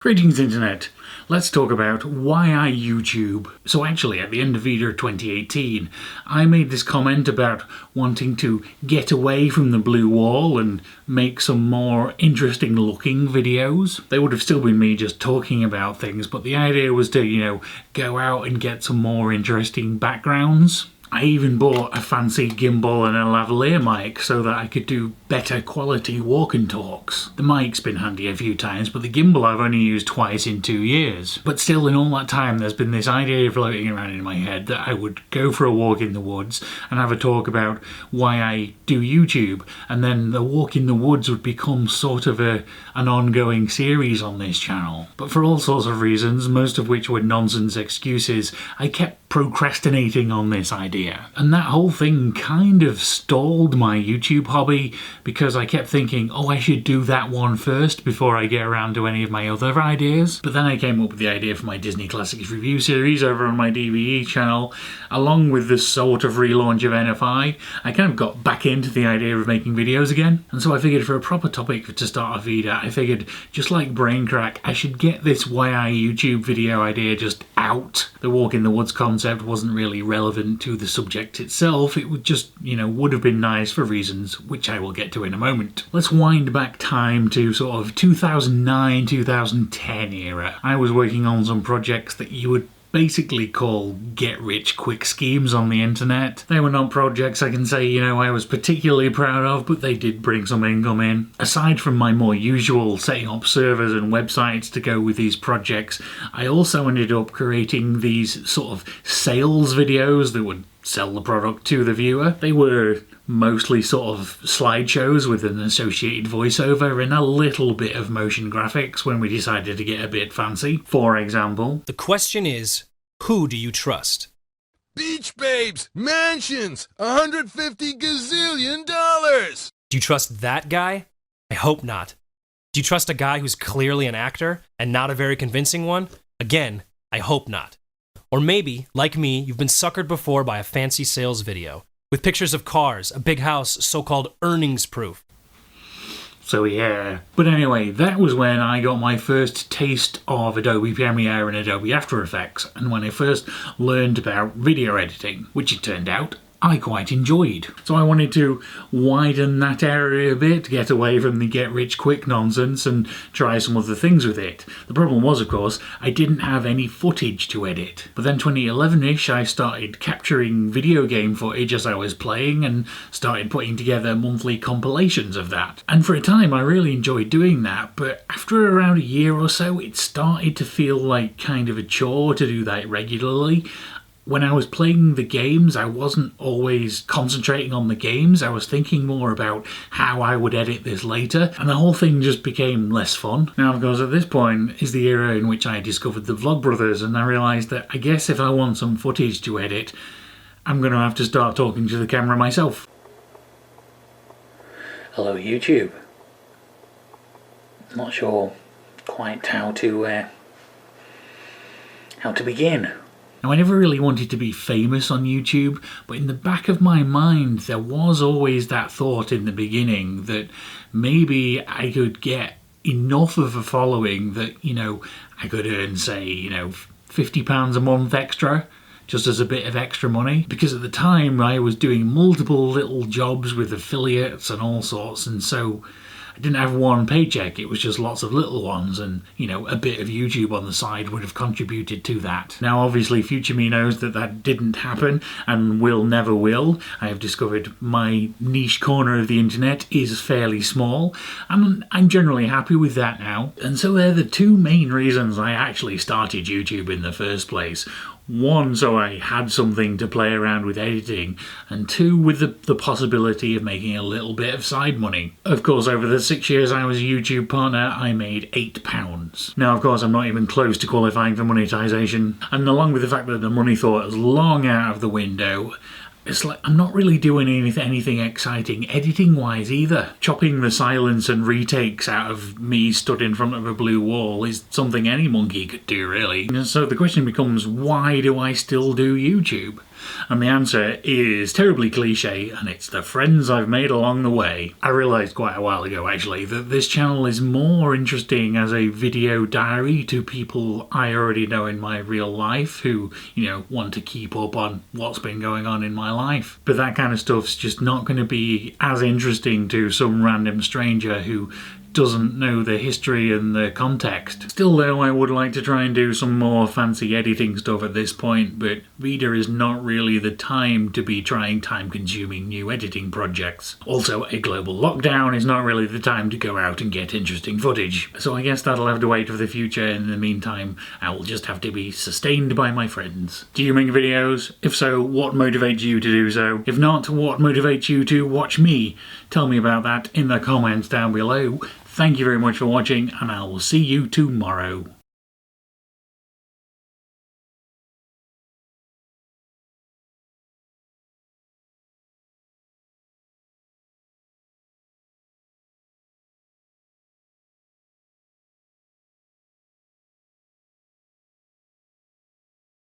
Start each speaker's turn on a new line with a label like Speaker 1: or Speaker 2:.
Speaker 1: Greetings Internet, let's talk about why I YouTube. So actually at the end of VEDA 2018 I made this comment about wanting to get away from the blue wall and make some more interesting looking videos. They would have still been me just talking about things, but the idea was to, go out and get some more interesting backgrounds. I even bought a fancy gimbal and a lavalier mic so that I could do better quality walk and talks. The mic's been handy a few times, but the gimbal I've only used twice in 2 years. But still, in all that time, there's been this idea floating around in my head that I would go for a walk in the woods and have a talk about why I do YouTube, and then the walk in the woods would become sort of an ongoing series on this channel. But for all sorts of reasons, most of which were nonsense excuses, I kept procrastinating on this idea. And that whole thing kind of stalled my YouTube hobby because I kept thinking, oh, I should do that one first before I get around to any of my other ideas. But then I came up with the idea for my Disney Classics review series over on my DVE channel, along with this sort of relaunch of NFI. I kind of got back into the idea of making videos again. And so I figured for a proper topic to start a VEDA, I figured, just like brain crack, I should get this why I YouTube video idea just out. The walk in the woods concept wasn't really relevant to the subject itself. It would just, would have been nice for reasons which I will get to in a moment. Let's wind back time to sort of 2009, 2010 era. I was working on some projects that you would basically call get-rich-quick schemes on the internet. They were not projects I can say, I was particularly proud of, but they did bring some income in. Aside from my more usual setting up servers and websites to go with these projects, I also ended up creating these sort of sales videos that would sell the product to the viewer. They were mostly sort of slideshows with an associated voiceover and a little bit of motion graphics when we decided to get a bit fancy. For example,
Speaker 2: the question is, who do you trust?
Speaker 3: Beach babes, mansions, 150 gazillion dollars.
Speaker 2: Do you trust that guy? I hope not. Do you trust a guy who's clearly an actor and not a very convincing one? Again, I hope not. Or maybe, like me, you've been suckered before by a fancy sales video with pictures of cars, a big house, so-called earnings proof.
Speaker 1: So yeah. But anyway, that was when I got my first taste of Adobe Premiere and Adobe After Effects, and when I first learned about video editing, which it turned out I quite enjoyed. So I wanted to widen that area a bit, get away from the get-rich-quick nonsense and try some other things with it. The problem was, of course, I didn't have any footage to edit. But then 2011-ish I started capturing video game footage as I was playing and started putting together monthly compilations of that. And for a time I really enjoyed doing that, but after around a year or so it started to feel like kind of a chore to do that regularly. When I was playing the games, I wasn't always concentrating on the games. I was thinking more about how I would edit this later, and the whole thing just became less fun. Now, of course, at this point is the era in which I discovered the Vlogbrothers, and I realised that I guess if I want some footage to edit, I'm going to have to start talking to the camera myself. Hello, YouTube. Not sure quite how to begin. Now, I never really wanted to be famous on YouTube, but in the back of my mind there was always that thought in the beginning that maybe I could get enough of a following that, I could earn, say, £50 a month extra, just as a bit of extra money. Because at the time I was doing multiple little jobs with affiliates and all sorts, and so I didn't have one paycheck, it was just lots of little ones, and a bit of YouTube on the side would have contributed to that. Now obviously future me knows that that didn't happen and never will. I have discovered my niche corner of the internet is fairly small, and I'm generally happy with that now. And so they're the two main reasons I actually started YouTube in the first place. One, so I had something to play around with editing, and two, with the possibility of making a little bit of side money. Of course, over the 6 years I was a YouTube partner, I made £8. Now, of course, I'm not even close to qualifying for monetization, and along with the fact that the money thought is long out of the window, it's like I'm not really doing anything exciting editing-wise either. Chopping the silence and retakes out of me stood in front of a blue wall is something any monkey could do, really. And so the question becomes, why do I still do YouTube? And the answer is terribly cliche, and it's the friends I've made along the way. I realised quite a while ago, actually, that this channel is more interesting as a video diary to people I already know in my real life who, want to keep up on what's been going on in my life. But that kind of stuff's just not going to be as interesting to some random stranger who doesn't know the history and the context. Still though, I would like to try and do some more fancy editing stuff at this point, but VEDA is not really the time to be trying time-consuming new editing projects. Also, a global lockdown is not really the time to go out and get interesting footage. So I guess that'll have to wait for the future. In the meantime, I will just have to be sustained by my friends. Do you make videos? If so, what motivates you to do so? If not, what motivates you to watch me? Tell me about that in the comments down below. Thank you very much for watching, and I will see you tomorrow.